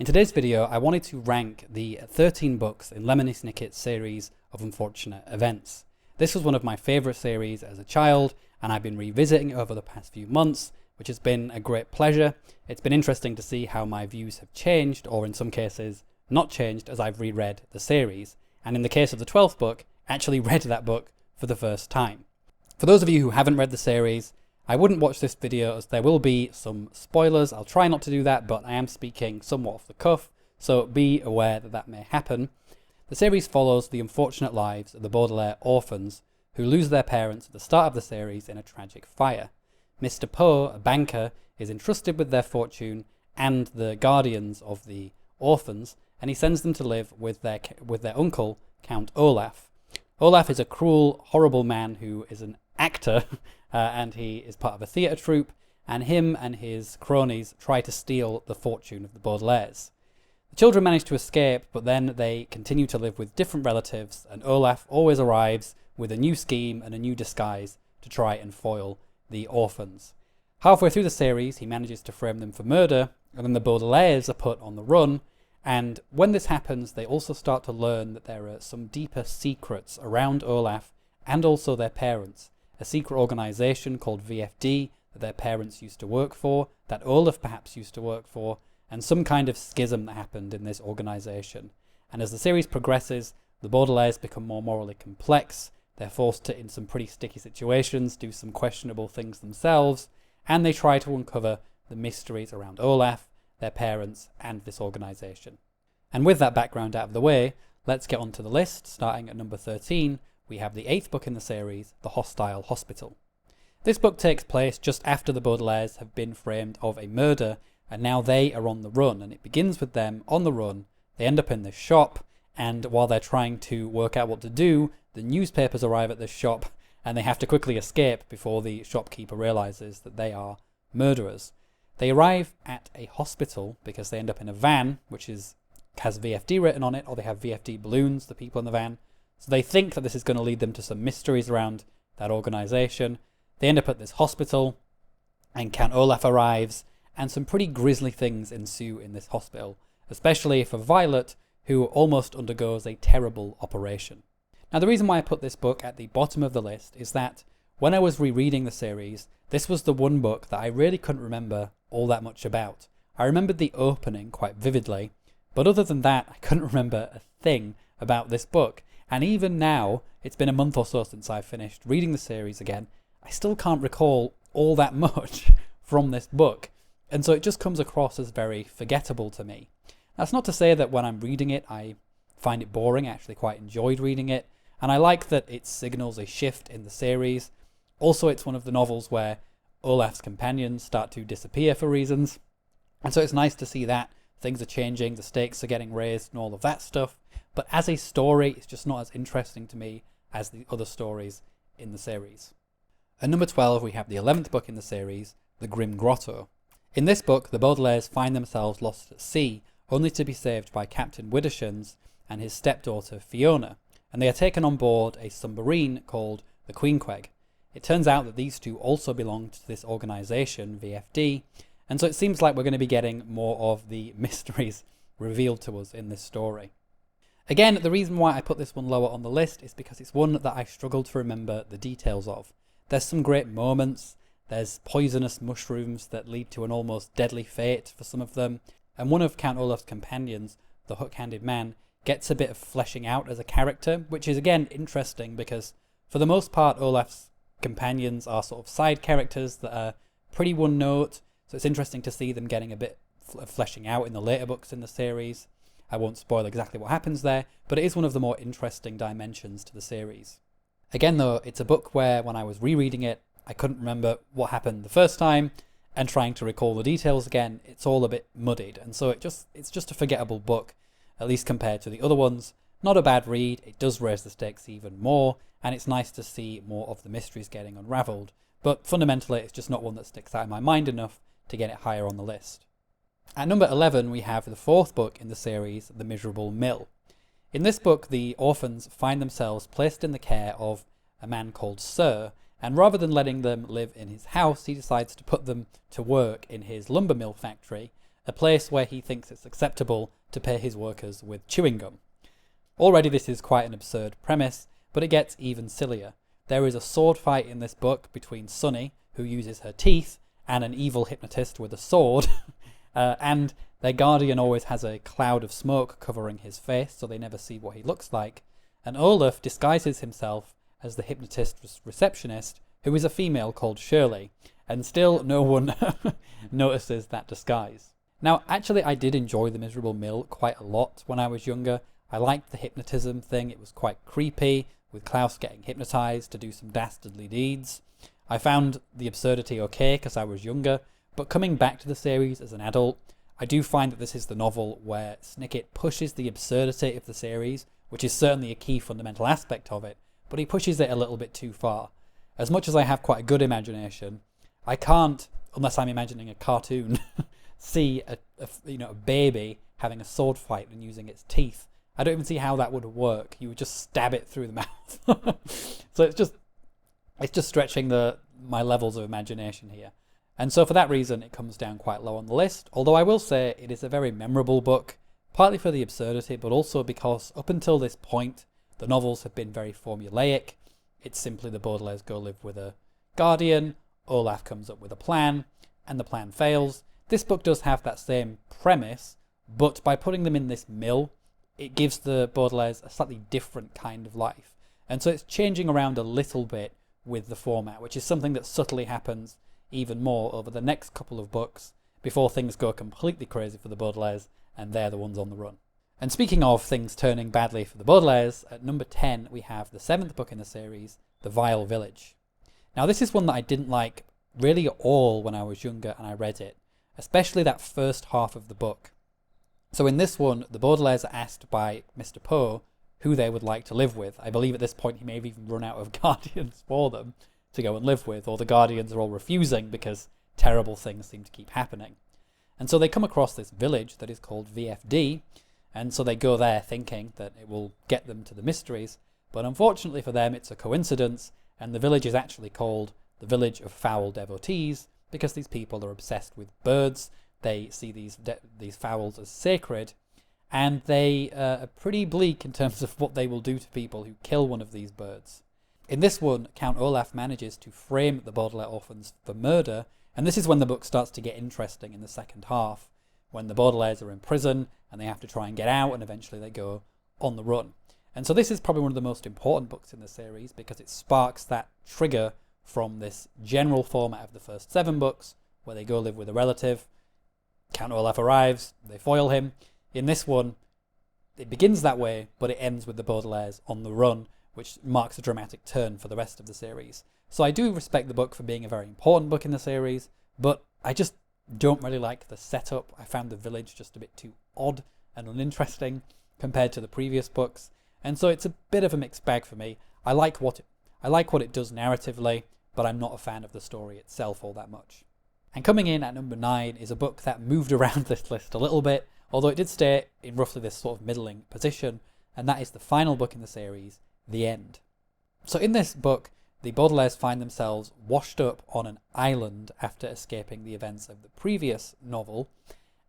In today's video, I wanted to rank the 13 books in Lemony Snicket's series of unfortunate events. This was one of my favourite series as a child, and I've been revisiting it over the past few months, which has been a great pleasure. It's been interesting to see how my views have changed, or in some cases, not changed as I've reread the series, and in the case of the 12th book, actually read that book for the first time. For those of you who haven't read the series, I wouldn't watch this video as there will be some spoilers. I'll try not to do that, but I am speaking somewhat off the cuff, so be aware that that may happen. The series follows the unfortunate lives of the Baudelaire orphans who lose their parents at the start of the series in a tragic fire. Mr. Poe, a banker, is entrusted with their fortune and the guardians of the orphans, and he sends them to live with their uncle, Count Olaf. Olaf is a cruel, horrible man who is an actor, and he is part of a theatre troupe, and him and his cronies try to steal the fortune of the Baudelaires. The children manage to escape, but then they continue to live with different relatives, and Olaf always arrives with a new scheme and a new disguise to try and foil the orphans. Halfway through the series, he manages to frame them for murder, and then the Baudelaires are put on the run, and when this happens, they also start to learn that there are some deeper secrets around Olaf and also their parents. A secret organisation called VFD that their parents used to work for, that Olaf perhaps used to work for, and some kind of schism that happened in this organisation. And as the series progresses, the Baudelaires become more morally complex, they're forced to, in some pretty sticky situations, do some questionable things themselves, and they try to uncover the mysteries around Olaf, their parents, and this organisation. And with that background out of the way, let's get on to the list. Starting at number 13, we have the 8th book in the series, The Hostile Hospital. This book takes place just after the Baudelaires have been framed of a murder, and now they are on the run, and it begins with them on the run. They end up in this shop, and while they're trying to work out what to do, the newspapers arrive at this shop, and they have to quickly escape before the shopkeeper realises that they are murderers. They arrive at a hospital because they end up in a van, which has VFD written on it, or they have VFD balloons, the people in the van. So they think that this is going to lead them to some mysteries around that organisation. They end up at this hospital, and Count Olaf arrives, and some pretty grisly things ensue in this hospital, especially for Violet, who almost undergoes a terrible operation. Now, the reason why I put this book at the bottom of the list is that when I was rereading the series, this was the one book that I really couldn't remember all that much about. I remembered the opening quite vividly, but other than that, I couldn't remember a thing about this book. And even now, it's been a month or so since I finished reading the series again, I still can't recall all that much from this book. And so it just comes across as very forgettable to me. That's not to say that when I'm reading it, I find it boring. I actually quite enjoyed reading it. And I like that it signals a shift in the series. Also, it's one of the novels where Olaf's companions start to disappear for reasons. And so it's nice to see that things are changing, the stakes are getting raised and all of that stuff. But as a story, it's just not as interesting to me as the other stories in the series. At number 12, we have the 11th book in the series, The Grim Grotto. In this book, the Baudelaires find themselves lost at sea, only to be saved by Captain Widdershins and his stepdaughter Fiona, and they are taken on board a submarine called the Queenqueg. It turns out that these two also belong to this organisation, VFD, and so it seems like we're going to be getting more of the mysteries revealed to us in this story. Again, the reason why I put this one lower on the list is because it's one that I struggled to remember the details of. There's some great moments, there's poisonous mushrooms that lead to an almost deadly fate for some of them, and one of Count Olaf's companions, the hook-handed man, gets a bit of fleshing out as a character, which is again interesting because for the most part Olaf's companions are sort of side characters that are pretty one note, so it's interesting to see them getting a bit of fleshing out in the later books in the series. I won't spoil exactly what happens there, but it is one of the more interesting dimensions to the series. Again though, it's a book where when I was rereading it, I couldn't remember what happened the first time, and trying to recall the details again, it's all a bit muddied, and so it's just a forgettable book, at least compared to the other ones. Not a bad read, it does raise the stakes even more, and it's nice to see more of the mysteries getting unravelled, but fundamentally it's just not one that sticks out in my mind enough to get it higher on the list. At number 11, we have the 4th book in the series, The Miserable Mill. In this book, the orphans find themselves placed in the care of a man called Sir, and rather than letting them live in his house, he decides to put them to work in his lumber mill factory, a place where he thinks it's acceptable to pay his workers with chewing gum. Already this is quite an absurd premise, but it gets even sillier. There is a sword fight in this book between Sunny, who uses her teeth, and an evil hypnotist with a sword, and their guardian always has a cloud of smoke covering his face, so they never see what he looks like, and Olaf disguises himself as the hypnotist's receptionist, who is a female called Shirley, and still no one notices that disguise. Now, actually, I did enjoy The Miserable Mill quite a lot when I was younger. I liked the hypnotism thing. It was quite creepy, with Klaus getting hypnotized to do some dastardly deeds. I found the absurdity okay because I was younger, but coming back to the series as an adult, I do find that this is the novel where Snicket pushes the absurdity of the series, which is certainly a key fundamental aspect of it, but he pushes it a little bit too far. As much as I have quite a good imagination, I can't, unless I'm imagining a cartoon, see a baby having a sword fight and using its teeth. I don't even see how that would work. You would just stab it through the mouth. So it's just stretching my levels of imagination here. And so for that reason, it comes down quite low on the list. Although I will say it is a very memorable book, partly for the absurdity, but also because up until this point, the novels have been very formulaic. It's simply the Baudelaires go live with a guardian, Olaf comes up with a plan, and the plan fails. This book does have that same premise, but by putting them in this mill, it gives the Baudelaires a slightly different kind of life. And so it's changing around a little bit with the format, which is something that subtly happens even more over the next couple of books before things go completely crazy for the Baudelaires and they're the ones on the run. And speaking of things turning badly for the Baudelaires, at number 10 we have the 7th book in the series, The Vile Village. Now this is one that I didn't like really at all when I was younger and I read it, especially that first half of the book. So in this one, the Baudelaires are asked by Mr. Poe who they would like to live with. I believe at this point he may have even run out of guardians for them to go and live with, or the guardians are all refusing because terrible things seem to keep happening. And so they come across this village that is called VFD, and so they go there thinking that it will get them to the mysteries, but unfortunately for them it's a coincidence, and the village is actually called the Village of Fowl Devotees because these people are obsessed with birds. They see these fowls as sacred, and they are pretty bleak in terms of what they will do to people who kill one of these birds. In this one, Count Olaf manages to frame the Baudelaire orphans for murder, and this is when the book starts to get interesting in the second half, when the Baudelaires are in prison and they have to try and get out, and eventually they go on the run. And so this is probably one of the most important books in the series because it sparks that trigger from this general format of the first 7 books, where they go live with a relative. Count Olaf arrives, they foil him. In this one, it begins that way, but it ends with the Baudelaires on the run, which marks a dramatic turn for the rest of the series. So I do respect the book for being a very important book in the series, but I just don't really like the setup. I found the village just a bit too odd and uninteresting compared to the previous books, and so it's a bit of a mixed bag for me. I like what it does narratively, but I'm not a fan of the story itself all that much. And coming in at number 9 is a book that moved around this list a little bit, although it did stay in roughly this sort of middling position, and that is the final book in the series, The End. So in this book, the Baudelaires find themselves washed up on an island after escaping the events of the previous novel,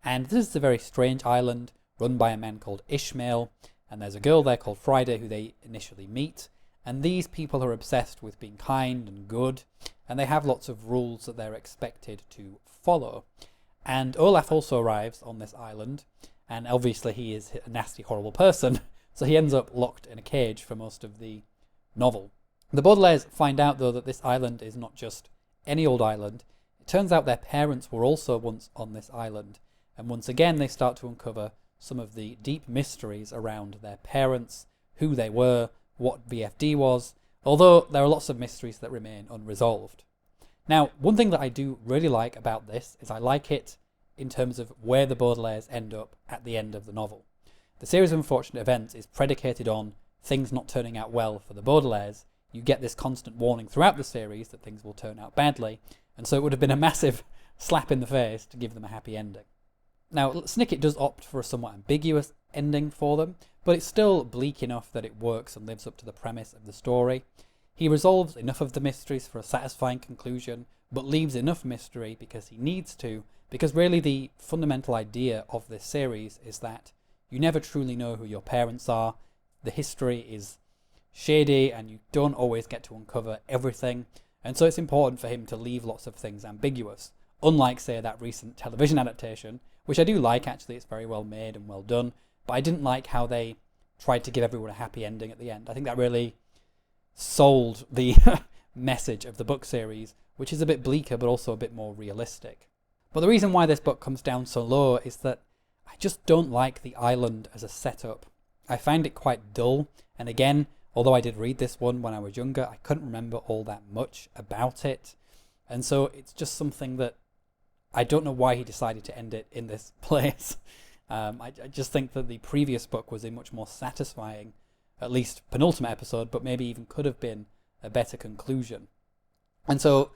and this is a very strange island run by a man called Ishmael, and there's a girl there called Friday who they initially meet, and these people are obsessed with being kind and good, and they have lots of rules that they're expected to follow. And Olaf also arrives on this island, and obviously he is a nasty, horrible person, so he ends up locked in a cage for most of the novel. The Baudelaires find out, though, that this island is not just any old island. It turns out their parents were also once on this island, and once again they start to uncover some of the deep mysteries around their parents, who they were, what VFD was, although there are lots of mysteries that remain unresolved. Now, one thing that I do really like about this is I like it in terms of where the Baudelaires end up at the end of the novel. The series of unfortunate events is predicated on things not turning out well for the Baudelaires. You get this constant warning throughout the series that things will turn out badly, and so it would have been a massive slap in the face to give them a happy ending. Now, Snicket does opt for a somewhat ambiguous ending for them, but it's still bleak enough that it works and lives up to the premise of the story. He resolves enough of the mysteries for a satisfying conclusion, but leaves enough mystery because he needs to, because really the fundamental idea of this series is that you never truly know who your parents are. The history is shady and you don't always get to uncover everything, and so it's important for him to leave lots of things ambiguous. Unlike, say, that recent television adaptation, which I do like actually, it's very well made and well done, but I didn't like how they tried to give everyone a happy ending at the end. I think that really sold the message of the book series, which is a bit bleaker but also a bit more realistic. But the reason why this book comes down so low is that I just don't like the island as a setup. I find it quite dull, and again, although I did read this one when I was younger, I couldn't remember all that much about it, and so it's just something that I don't know why he decided to end it in this place. I just think that the previous book was a much more satisfying, at least penultimate episode, but maybe even could have been a better conclusion. And so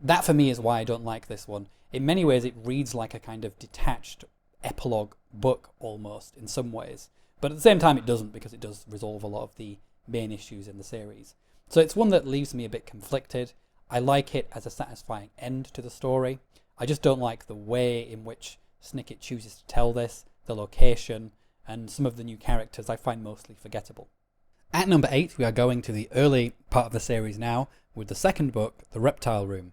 that for me is why I don't like this one. In many ways it reads like a kind of detached epilogue book almost in some ways, but at the same time it doesn't, because it does resolve a lot of the main issues in the series. So it's one that leaves me a bit conflicted. I like it as a satisfying end to the story. I just don't like the way in which Snicket chooses to tell this, the location, and some of the new characters I find mostly forgettable. At number 8, we are going to the early part of the series now, with the second book, The Reptile Room.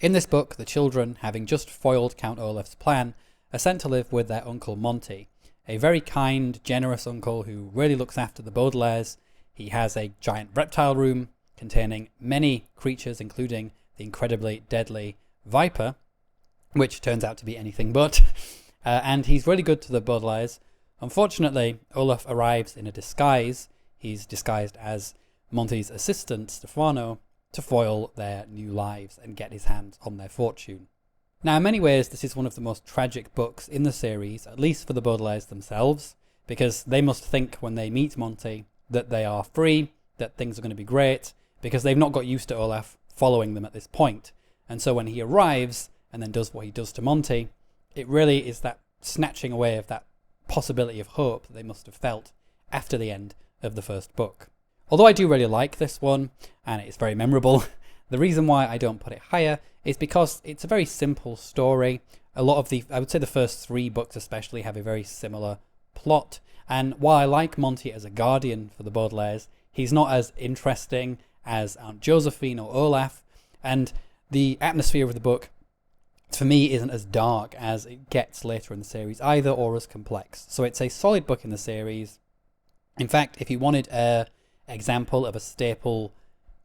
In this book, the children, having just foiled Count Olaf's plan, are sent to live with their Uncle Monty, a very kind, generous uncle who really looks after the Baudelaires. He has a giant reptile room containing many creatures, including the incredibly deadly Viper, which turns out to be anything but, and he's really good to the Baudelaires. Unfortunately, Olaf arrives in a disguise. He's disguised as Monty's assistant, Stefano, to foil their new lives and get his hands on their fortune. Now, in many ways, this is one of the most tragic books in the series, at least for the Baudelaires themselves, because they must think when they meet Monty that they are free, that things are going to be great, because they've not got used to Olaf following them at this point. And so when he arrives and then does what he does to Monty, it really is that snatching away of that possibility of hope that they must have felt after the end of the first book. Although I do really like this one, and it's very memorable, the reason why I don't put it higher is because it's a very simple story. A lot of I would say the first 3 books especially have a very similar plot, and while I like Monty as a guardian for the Baudelaires, he's not as interesting as Aunt Josephine or Olaf, and the atmosphere of the book for me isn't as dark as it gets later in the series either, or as complex. So it's a solid book in the series. In fact, if you wanted an example of a staple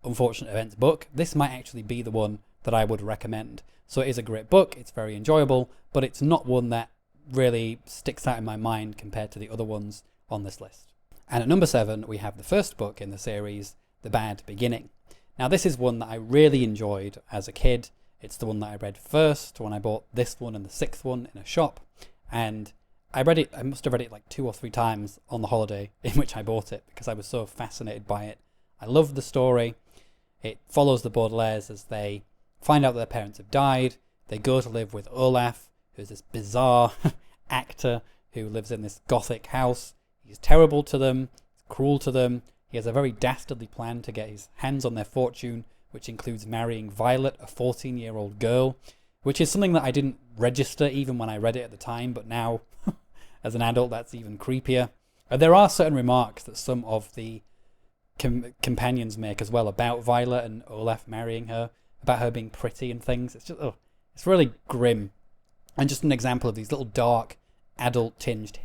Unfortunate Events book, this might actually be the one that I would recommend. So it is a great book, it's very enjoyable, but it's not one that really sticks out in my mind compared to the other ones on this list. And at number 7, we have the first book in the series, The Bad Beginning. Now this is one that I really enjoyed as a kid. It's the one that I read first when I bought this one and the 6th one in a shop, and I must have read it like 2 or 3 times on the holiday in which I bought it, because I was so fascinated by it. I loved the story. It follows the Baudelaires as they find out that their parents have died. They go to live with Olaf, who's this bizarre actor who lives in this gothic house. He's terrible to them, he's cruel to them. He has a very dastardly plan to get his hands on their fortune, which includes marrying Violet, a 14-year-old girl, which is something that I didn't register even when I read it at the time, but now, as an adult, that's even creepier. There are certain remarks that some of the companions make as well about Violet and Olaf marrying her, about her being pretty and things. It's just, it's really grim, and just an example of these little dark, adult-tinged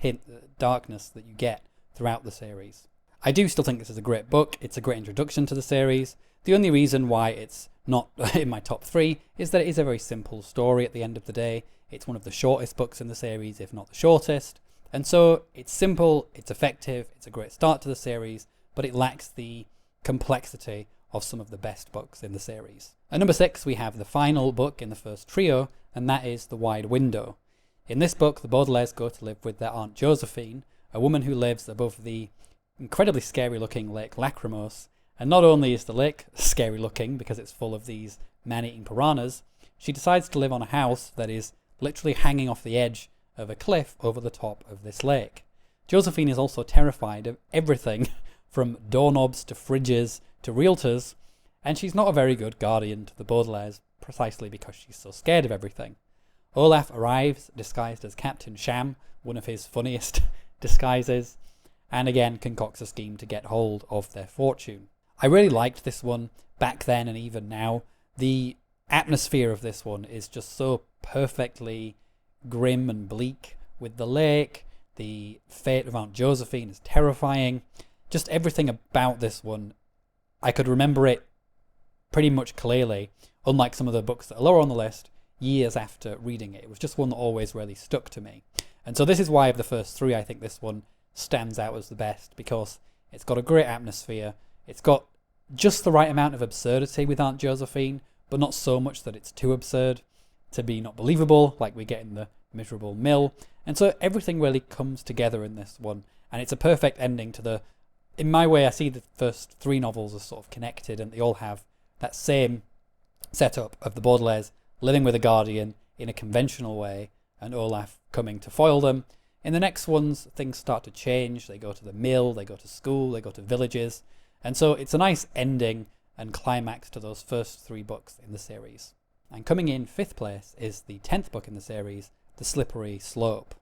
darkness that you get throughout the series. I do still think this is a great book. It's a great introduction to the series. The only reason why it's not in my top 3 is that it is a very simple story at the end of the day. It's one of the shortest books in the series, if not the shortest. And so it's simple, it's effective, it's a great start to the series, but it lacks the complexity of some of the best books in the series. At number 6, we have the final book in the first trio, and that is The Wide Window. In this book, the Baudelaires go to live with their Aunt Josephine, a woman who lives above the incredibly scary-looking Lake Lachrymose. And not only is the lake scary-looking because it's full of these man-eating piranhas, she decides to live on a house that is literally hanging off the edge of a cliff over the top of this lake. Josephine is also terrified of everything from doorknobs to fridges to realtors, and she's not a very good guardian to the Baudelaires, precisely because she's so scared of everything. Olaf arrives disguised as Captain Sham, one of his funniest disguises, and again concocts a scheme to get hold of their fortune. I really liked this one back then and even now. The atmosphere of this one is just so perfectly grim and bleak, with the lake. The fate of Aunt Josephine is terrifying. Just everything about this one, I could remember it pretty much clearly, unlike some of the books that are lower on the list, years after reading it. It was just one that always really stuck to me. And so this is why of the first three, I think this one stands out as the best, because it's got a great atmosphere. It's got just the right amount of absurdity with Aunt Josephine, but not so much that it's too absurd to be not believable, like we get in The Miserable Mill. And so everything really comes together in this one, and it's a perfect ending to the... In my way, I see the first three novels as sort of connected, and they all have that same setup of the Baudelaires living with a guardian in a conventional way, and Olaf coming to foil them. In the next ones, things start to change. They go to the mill, they go to school, they go to villages. And so it's a nice ending and climax to those first three books in the series. And coming in fifth place is the 10th book in the series, The Slippery Slope.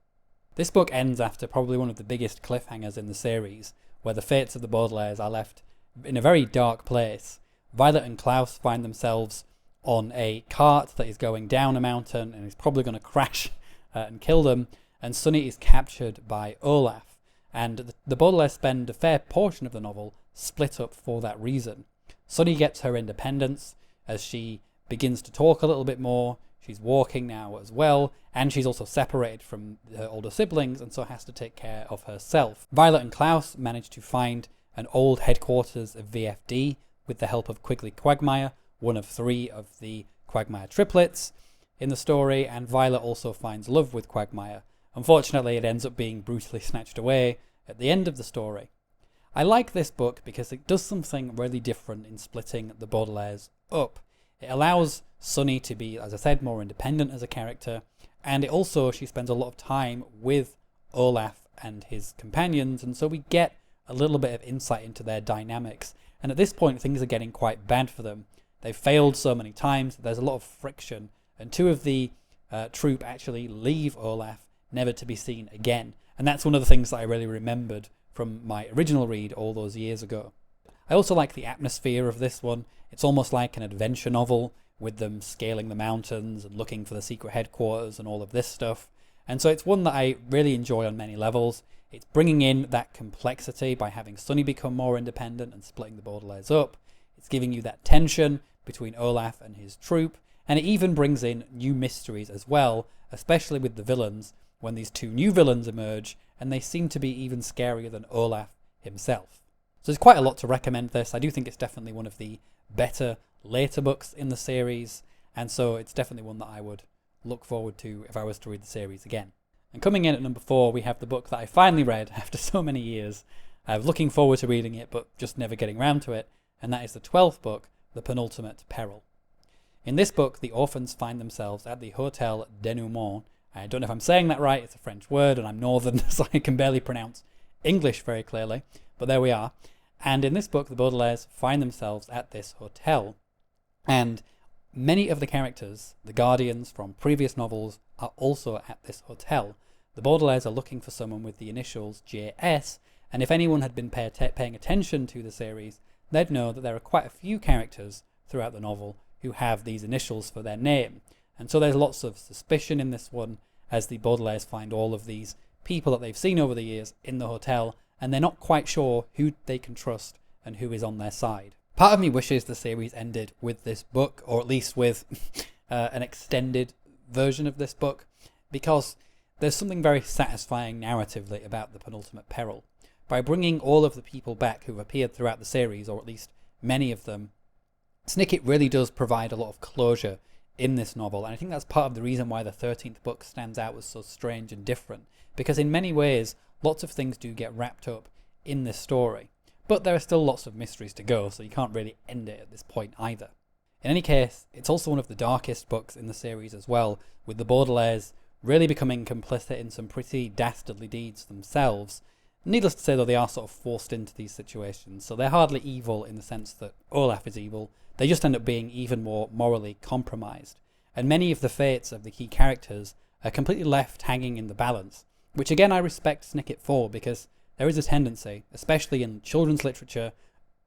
This book ends after probably one of the biggest cliffhangers in the series, where the fates of the Baudelaires are left in a very dark place. Violet and Klaus find themselves on a cart that is going down a mountain and is probably going to crash and kill them, and Sunny is captured by Olaf. And the Baudelaires spend a fair portion of the novel split up for that reason. Sunny gets her independence as she begins to talk a little bit more. She's walking now as well, and she's also separated from her older siblings and so has to take care of herself. Violet and Klaus manage to find an old headquarters of VFD with the help of Quigley Quagmire, one of three of the Quagmire triplets in the story, and Violet also finds love with Quagmire. Unfortunately, it ends up being brutally snatched away at the end of the story. I like this book because it does something really different in splitting the Baudelaires up. It allows Sunny to be, as I said, more independent as a character, and it also, she spends a lot of time with Olaf and his companions, and so we get a little bit of insight into their dynamics. And at this point, things are getting quite bad for them. They've failed so many times, there's a lot of friction, and two of the troop actually leave Olaf, never to be seen again. And that's one of the things that I really remembered from my original read all those years ago. I also like the atmosphere of this one. It's almost like an adventure novel, with them scaling the mountains and looking for the secret headquarters and all of this stuff. And so it's one that I really enjoy on many levels. It's bringing in that complexity by having Sunny become more independent and splitting the Baudelaires up. It's giving you that tension between Olaf and his troop, and it even brings in new mysteries as well, especially with the villains, when these two new villains emerge, and they seem to be even scarier than Olaf himself. So there's quite a lot to recommend this. I do think it's definitely one of the better later books in the series, and so it's definitely one that I would look forward to if I was to read the series again. And coming in at number 4, we have the book that I finally read after so many years. I was looking forward to reading it, but just never getting around to it, and that is the 12th book, The Penultimate Peril. In this book, the orphans find themselves at the Hotel Denouement. I don't know if I'm saying that right, it's a French word, and I'm northern, so I can barely pronounce English very clearly, but there we are. And in this book, the Baudelaires find themselves at this hotel, and many of the characters, the Guardians from previous novels, are also at this hotel. The Baudelaires are looking for someone with the initials JS, and if anyone had been paying attention to the series, they'd know that there are quite a few characters throughout the novel who have these initials for their name. And so there's lots of suspicion in this one, as the Baudelaires find all of these people that they've seen over the years in the hotel, and they're not quite sure who they can trust and who is on their side. Part of me wishes the series ended with this book, or at least with an extended version of this book, because there's something very satisfying narratively about The Penultimate Peril. By bringing all of the people back who've appeared throughout the series, or at least many of them, Snicket really does provide a lot of closure in this novel, and I think that's part of the reason why the 13th book stands out as so strange and different, because in many ways, lots of things do get wrapped up in this story. But there are still lots of mysteries to go, so you can't really end it at this point either. In any case, it's also one of the darkest books in the series as well, with the Baudelaires really becoming complicit in some pretty dastardly deeds themselves. Needless to say, though, they are sort of forced into these situations, so they're hardly evil in the sense that Olaf is evil. They just end up being even more morally compromised. And many of the fates of the key characters are completely left hanging in the balance, which again I respect Snicket for, because there is a tendency, especially in children's literature,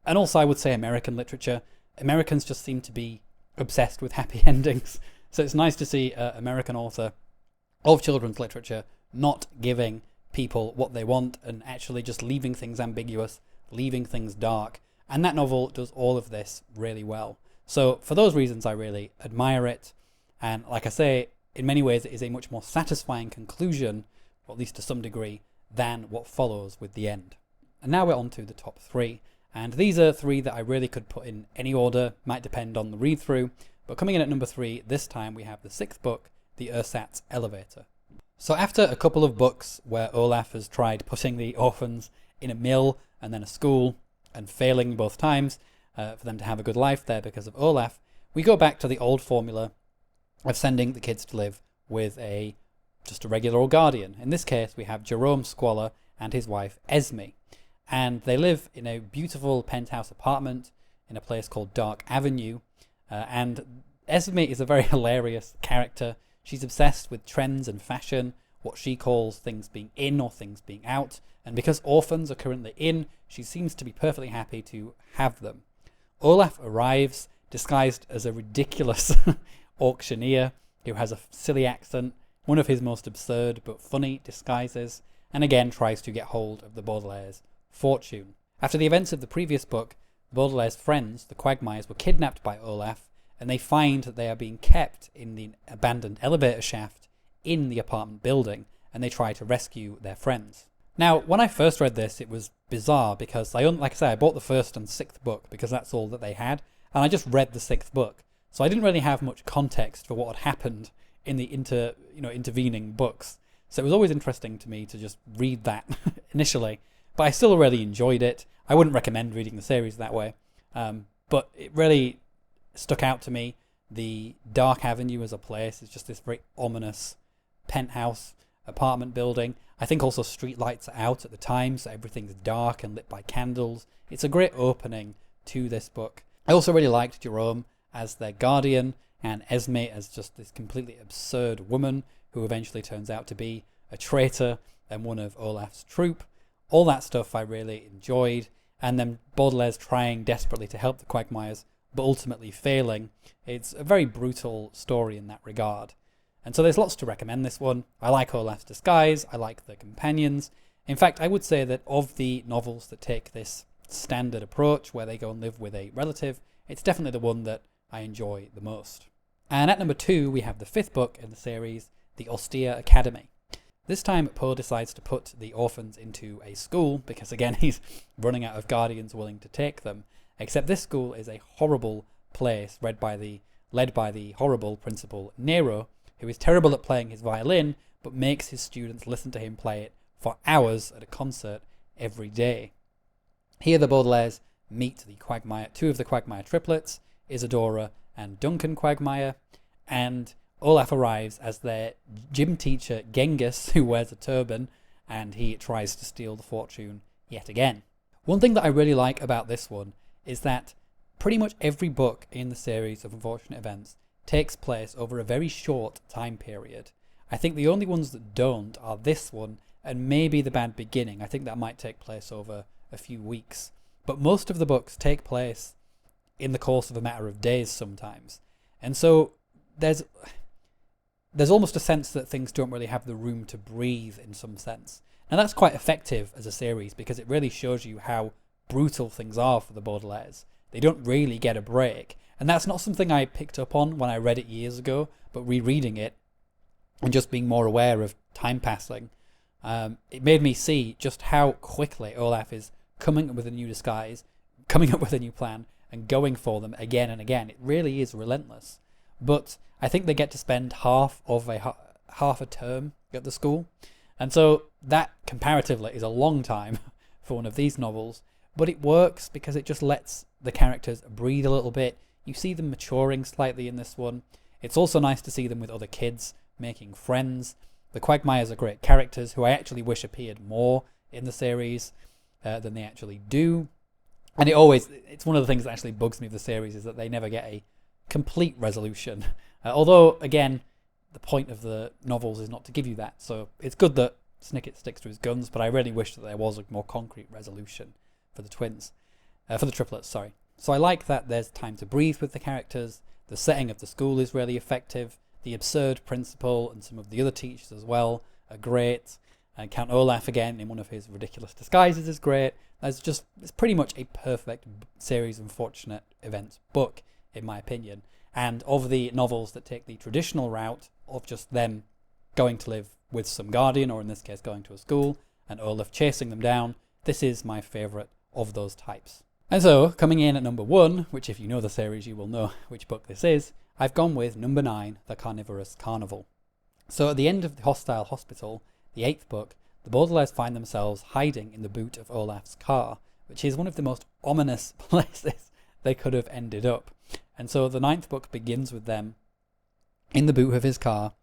and also I would say American literature, Americans just seem to be obsessed with happy endings. So it's nice to see an American author of children's literature not giving people what they want and actually just leaving things ambiguous, leaving things dark. And that novel does all of this really well. So for those reasons, I really admire it. And like I say, in many ways, it is a much more satisfying conclusion, or at least to some degree, than what follows with the end. And now we're on to the top 3. And these are 3 that I really could put in any order, might depend on the read through. But coming in at number 3, this time we have the 6th book, The Ersatz Elevator. So after a couple of books where Olaf has tried putting the orphans in a mill and then a school, and failing both times for them to have a good life there because of Olaf, we go back to the old formula of sending the kids to live with just a regular old guardian. In this case, we have Jerome Squalor and his wife Esme. And they live in a beautiful penthouse apartment in a place called Dark Avenue. And Esme is a very hilarious character. She's obsessed with trends and fashion, what she calls things being in or things being out. And because orphans are currently in, she seems to be perfectly happy to have them. Olaf arrives disguised as a ridiculous auctioneer who has a silly accent, one of his most absurd but funny disguises, and again tries to get hold of the Baudelaire's fortune. After the events of the previous book, Baudelaire's friends, the Quagmires, were kidnapped by Olaf, and they find that they are being kept in the abandoned elevator shaft in the apartment building, and they try to rescue their friends. Now, when I first read this, it was bizarre because like I say, I bought the 1st and 6th book because that's all that they had, and I just read the 6th book. So I didn't really have much context for what had happened in the intervening books. So it was always interesting to me to just read that initially, but I still really enjoyed it. I wouldn't recommend reading the series that way, but it really stuck out to me. The Dark Avenue as a place is just this very ominous penthouse apartment building. I think also street lights are out at the time, so everything's dark and lit by candles. It's a great opening to this book. I also really liked Jerome as their guardian and Esme as just this completely absurd woman who eventually turns out to be a traitor and one of Olaf's troupe. All that stuff I really enjoyed, and then Baudelaire's trying desperately to help the Quagmires but ultimately failing. It's a very brutal story in that regard. And so there's lots to recommend this one. I like Olaf's disguise, I like the companions. In fact, I would say that of the novels that take this standard approach where they go and live with a relative, it's definitely the one that I enjoy the most. And at number 2, we have the 5th book in the series, The Austere Academy. This time, Poe decides to put the orphans into a school because, again, he's running out of guardians willing to take them. Except this school is a horrible place led by the horrible principal Nero, who is terrible at playing his violin, but makes his students listen to him play it for hours at a concert every day. Here the Baudelaires meet two of the Quagmire triplets, Isadora and Duncan Quagmire, and Olaf arrives as their gym teacher Genghis, who wears a turban, and he tries to steal the fortune yet again. One thing that I really like about this one is that pretty much every book in the series of Unfortunate Events takes place over a very short time period. I think the only ones that don't are this one and maybe The Bad Beginning. I think that might take place over a few weeks. But most of the books take place in the course of a matter of days sometimes. And so there's almost a sense that things don't really have the room to breathe in some sense. Now that's quite effective as a series because it really shows you how brutal things are for the Baudelaires. They don't really get a break. And that's not something I picked up on when I read it years ago, but rereading it and just being more aware of time passing, it made me see just how quickly Olaf is coming up with a new disguise, coming up with a new plan, and going for them again and again. It really is relentless. But I think they get to spend half a term at the school. And so that comparatively is a long time for one of these novels. But it works because it just lets the characters breathe a little bit. You see them maturing slightly in this one. It's also nice to see them with other kids, making friends. The Quagmires are great characters who I actually wish appeared more in the series than they actually do. And it's one of the things that actually bugs me with the series is that they never get a complete resolution. Although, again, the point of the novels is not to give you that. So it's good that Snicket sticks to his guns, but I really wish that there was a more concrete resolution for the twins. For the triplets, sorry. So I like that there's time to breathe with the characters. The setting of the school is really effective. The absurd principal and some of the other teachers as well are great. And Count Olaf, again, in one of his ridiculous disguises, is great. It's pretty much a perfect series of unfortunate events book, in my opinion. And of the novels that take the traditional route of just them going to live with some guardian, or in this case going to a school, and Olaf chasing them down, this is my favourite of those types. And so, coming in at number 1, which if you know the series you will know which book this is, I've gone with number 9, The Carnivorous Carnival. So at the end of the hostile hospital, the 8th book, the Baudelaires find themselves hiding in the boot of Olaf's car, which is one of the most ominous places they could have ended up. And so the 9th book begins with them in the boot of his car,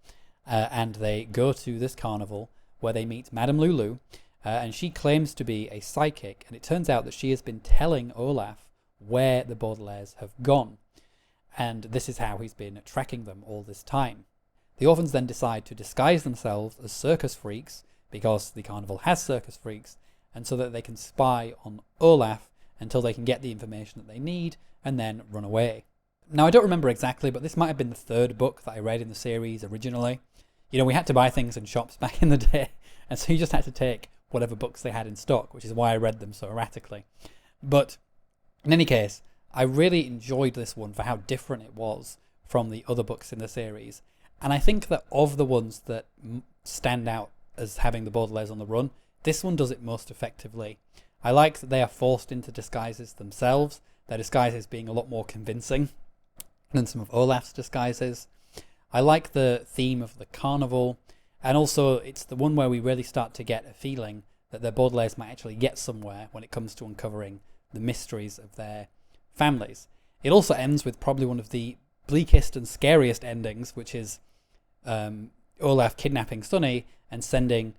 and they go to this carnival where they meet Madame Lulu, and she claims to be a psychic, and it turns out that she has been telling Olaf where the Baudelaires have gone, and this is how he's been tracking them all this time. The orphans then decide to disguise themselves as circus freaks, because the carnival has circus freaks, and so that they can spy on Olaf until they can get the information that they need and then run away. Now, I don't remember exactly, but this might have been the 3rd book that I read in the series originally. You know, we had to buy things in shops back in the day, and so you just had to take whatever books they had in stock, which is why I read them so erratically. But in any case, I really enjoyed this one for how different it was from the other books in the series. And I think that of the ones that stand out as having the Baudelaires on the run, this one does it most effectively. I like that they are forced into disguises themselves, their disguises being a lot more convincing than some of Olaf's disguises. I like the theme of the carnival, and also it's the one where we really start to get a feeling that the Baudelaires might actually get somewhere when it comes to uncovering the mysteries of their families. It also ends with probably one of the bleakest and scariest endings, which is Olaf kidnapping Sunny and sending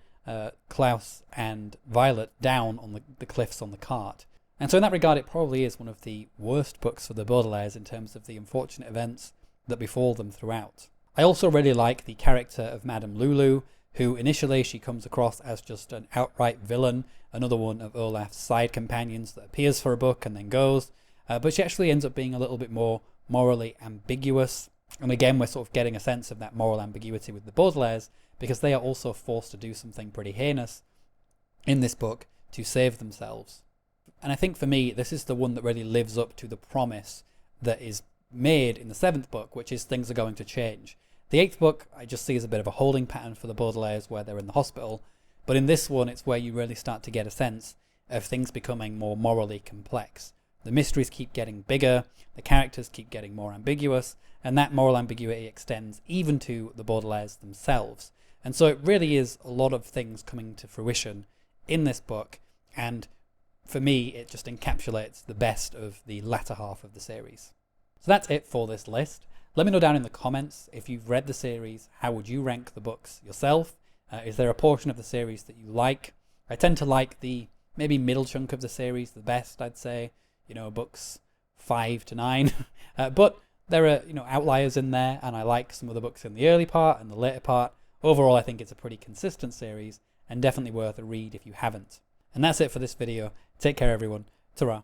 Klaus and Violet down on the cliffs on the cart. And so in that regard, it probably is one of the worst books for the Baudelaires in terms of the unfortunate events that befall them throughout. I also really like the character of Madame Lulu, who initially she comes across as just an outright villain, another one of Olaf's side companions that appears for a book and then goes, but she actually ends up being a little bit more morally ambiguous. And again, we're sort of getting a sense of that moral ambiguity with the Baudelaires, because they are also forced to do something pretty heinous in this book to save themselves. And I think for me, this is the one that really lives up to the promise that is made in the 7th book, which is things are going to change. The 8th book I just see as a bit of a holding pattern for the Baudelaires where they're in the hospital, but in this one it's where you really start to get a sense of things becoming more morally complex. The mysteries keep getting bigger, the characters keep getting more ambiguous, and that moral ambiguity extends even to the Baudelaires themselves. And so it really is a lot of things coming to fruition in this book, and for me it just encapsulates the best of the latter half of the series. So that's it for this list. Let me know down in the comments if you've read the series, how would you rank the books yourself? Is there a portion of the series that you like? I tend to like the maybe middle chunk of the series the best, I'd say, you know, books 5 to 9, but there are, you know, outliers in there, and I like some of the books in the early part and the later part. Overall, I think it's a pretty consistent series and definitely worth a read if you haven't. And that's it for this video. Take care, everyone. Ta-ra.